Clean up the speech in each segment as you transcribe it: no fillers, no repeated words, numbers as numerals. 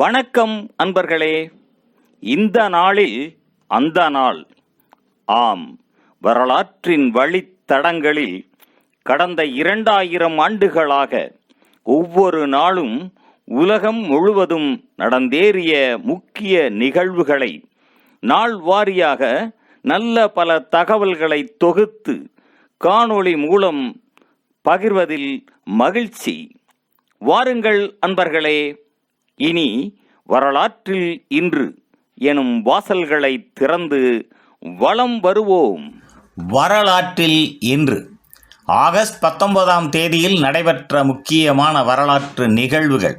வணக்கம் அன்பர்களே. இந்த நாளில் அந்த நாள். ஆம், வரலாற்றின் வழித்தடங்களில் கடந்த 2000 ஆண்டுகளாக ஒவ்வொரு நாளும் உலகம் முழுவதும் நடந்தேறிய முக்கிய நிகழ்வுகளை நாள் வாரியாக நல்ல பல தகவல்களை தொகுத்து காணொளி மூலம் பகிர்வதில் மகிழ்ச்சி. வாருங்கள் அன்பர்களே, இனி வரலாற்றில் இன்று எனும் வாசல்களை திறந்து வலம் வருவோம். வரலாற்றில் இன்று ஆகஸ்ட் 19ஆம் தேதியில் நடைபெற்ற முக்கியமான வரலாற்று நிகழ்வுகள்.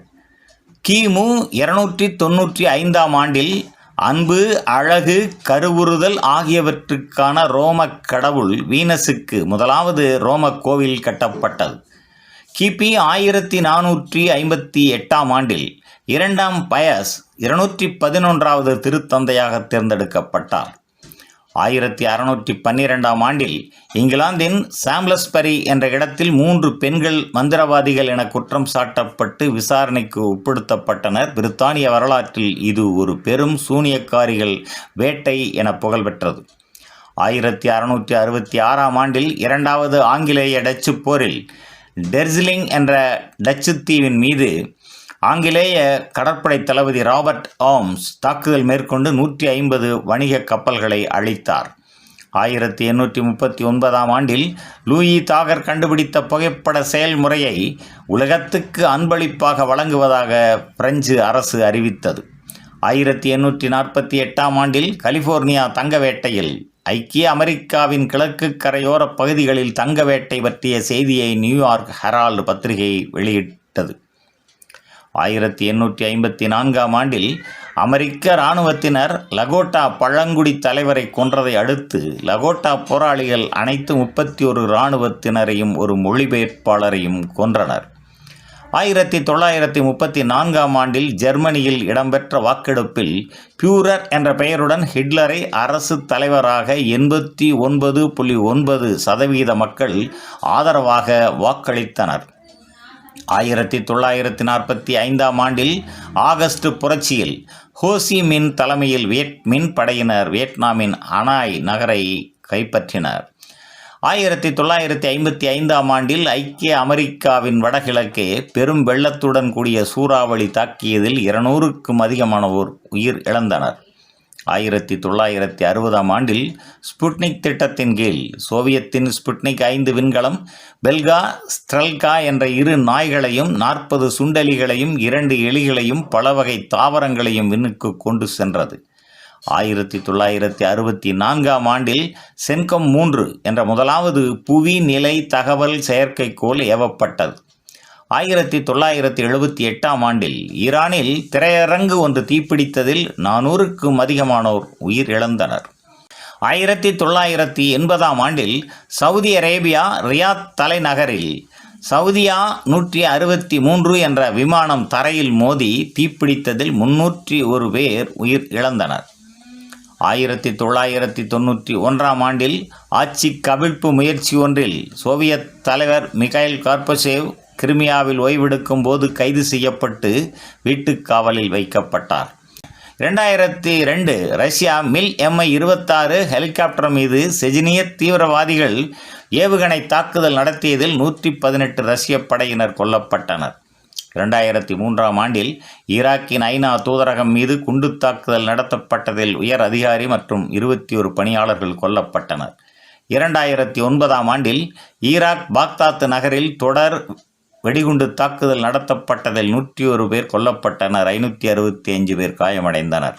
கிமு 295ஆம் ஆண்டில் அன்பு, அழகு, கருவுறுதல் ஆகியவற்றுக்கான ரோமக் கடவுள் வீனஸுக்கு முதலாவது ரோமக் கோவில் கட்டப்பட்டது. கிபி 1458ஆம் ஆண்டில் 2ஆம் பயஸ் 211வது திருத்தந்தையாக தேர்ந்தெடுக்கப்பட்டார். 1612ஆம் ஆண்டில் இங்கிலாந்தின் சாம்லஸ்பரி என்ற இடத்தில் 3 பெண்கள் மந்திரவாதிகள் என குற்றம் சாட்டப்பட்டு விசாரணைக்கு உட்படுத்தப்பட்டனர். பிரித்தானிய வரலாற்றில் இது ஒரு பெரும் சூனியக்காரிகள் வேட்டை என புகழ்பெற்றது. 1666ஆம் ஆண்டில் 2வது ஆங்கிலேய டச்சு போரில் டெர்சிலிங் என்ற டச்சு தீவின் மீது ஆங்கிலேய கடற்படை தளபதி ராபர்ட் ஆர்ம்ஸ் தாக்குதல் மேற்கொண்டு 150 வணிக கப்பல்களை அழித்தார். 1839ஆம் ஆண்டில் லூயி தாகர் கண்டுபிடித்த புகைப்பட செயல்முறையை உலகத்துக்கு அன்பளிப்பாக வழங்குவதாக பிரெஞ்சு அரசு அறிவித்தது. 1848ஆம் ஆண்டில் கலிபோர்னியா தங்க வேட்டையில் ஐக்கிய அமெரிக்காவின் கிழக்கு கரையோர பகுதிகளில் தங்க வேட்டை பற்றிய செய்தியை நியூயார்க் ஹெரால்டு பத்திரிகை வெளியிட்டது. 1854ஆம் ஆண்டில் அமெரிக்க இராணுவத்தினர் லகோட்டா பழங்குடி தலைவரை கொன்றதை அடுத்து லகோட்டா போராளிகள் அனைத்து 31 இராணுவத்தினரையும் ஒரு மொழிபெயர்ப்பாளரையும் கொன்றனர். 1934ஆம் ஆண்டில் ஜெர்மனியில் இடம்பெற்ற வாக்கெடுப்பில் பியூரர் என்ற பெயருடன் ஹிட்லரை அரசு தலைவராக 89.9% மக்கள் ஆதரவாக வாக்களித்தனர். 1945ஆம் ஆண்டில் ஆகஸ்ட் புரட்சியில் ஹோசி மின் தலைமையில் வியட் மின் படையினர் வியட்நாமின் ஹனாய் நகரை கைப்பற்றினர். 1955ஆம் ஆண்டில் ஐக்கிய அமெரிக்காவின் வடகிழக்கே பெரும் வெள்ளத்துடன் கூடிய சூறாவளி தாக்கியதில் 200க்கும் அதிகமானோர் உயிர் இழந்தனர். 1960ஆம் ஆண்டில் ஸ்புட்னிக் திட்டத்தின் கீழ் சோவியத்தின் ஸ்புட்னிக் 5 விண்கலம் பெல்கா, ஸ்ட்ரெல்கா என்ற 2 நாய்களையும் 40 சுண்டெலிகளையும் 2 எலிகளையும் பல வகை தாவரங்களையும் விண்ணுக்கு கொண்டு சென்றது. 1964ஆம் ஆண்டில் சென்கம் 3 என்ற முதலாவது புவி நிலை தகவல் செயற்கைக்கோள் ஏவப்பட்டது. 1978ஆம் ஆண்டில் ஈரானில் திரையரங்கு ஒன்று தீப்பிடித்ததில் 400க்கும் அதிகமானோர் உயிர் இழந்தனர். 1980ஆம் ஆண்டில் சவுதி அரேபியா ரியாத் தலைநகரில் சவுதியா 163 என்ற விமானம் தரையில் மோதி தீப்பிடித்ததில் 301 பேர் உயிர் இழந்தனர். 1991ஆம் ஆண்டில் ஆட்சி கவிழ்ப்பு முயற்சி ஒன்றில் சோவியத் தலைவர் மிகைல் கார்பச்சேவ் கிரிமியாவில் ஓய்வெடுக்கும் போது கைது செய்யப்பட்டு வீட்டுக் காவலில் வைக்கப்பட்டார். 2002 ரஷ்யா MiG-26 ஹெலிகாப்டர் மீது செஜினியத் தீவிரவாதிகள் ஏவுகணை தாக்குதல் நடத்தியதில் 118 ரஷ்ய படையினர் கொல்லப்பட்டனர். 2003ஆம் ஆண்டில் ஈராக்கின் ஐநா தூதரகம் மீது குண்டு தாக்குதல் நடத்தப்பட்டதில் உயர் அதிகாரி மற்றும் 21 பணியாளர்கள் கொல்லப்பட்டனர். 2009ஆம் ஆண்டில் ஈராக் பாக்தாத் நகரில் தொடர் வெடிகுண்டு தாக்குதல் நடத்தப்பட்டதில் 101 பேர் கொல்லப்பட்டனர். 565 பேர் காயமடைந்தனர்.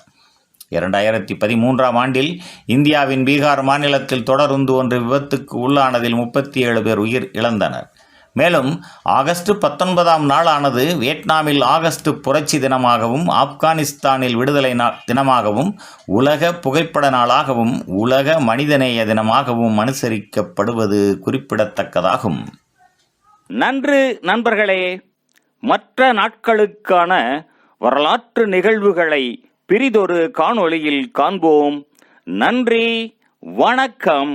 2013ஆம் ஆண்டில் இந்தியாவின் பீகார் மாநிலத்தில் தொடருந்து ஒன்று விபத்துக்கு உள்ளானதில் 37 பேர் உயிர் இழந்தனர். மேலும் ஆகஸ்ட் 19ஆம் நாளானது வியட்நாமில் ஆகஸ்ட் புரட்சி தினமாகவும் ஆப்கானிஸ்தானில் விடுதலை தினமாகவும் உலக புகைப்பட நாளாகவும் உலக மனிதநேய தினமாகவும் அனுசரிக்கப்படுவது குறிப்பிடத்தக்கதாகும். நன்று நண்பர்களே. மற்ற நாட்களுக்கான வரலாற்று நிகழ்வுகளை பிரிதொரு காணொளியில் காண்போம். நன்றி, வணக்கம்.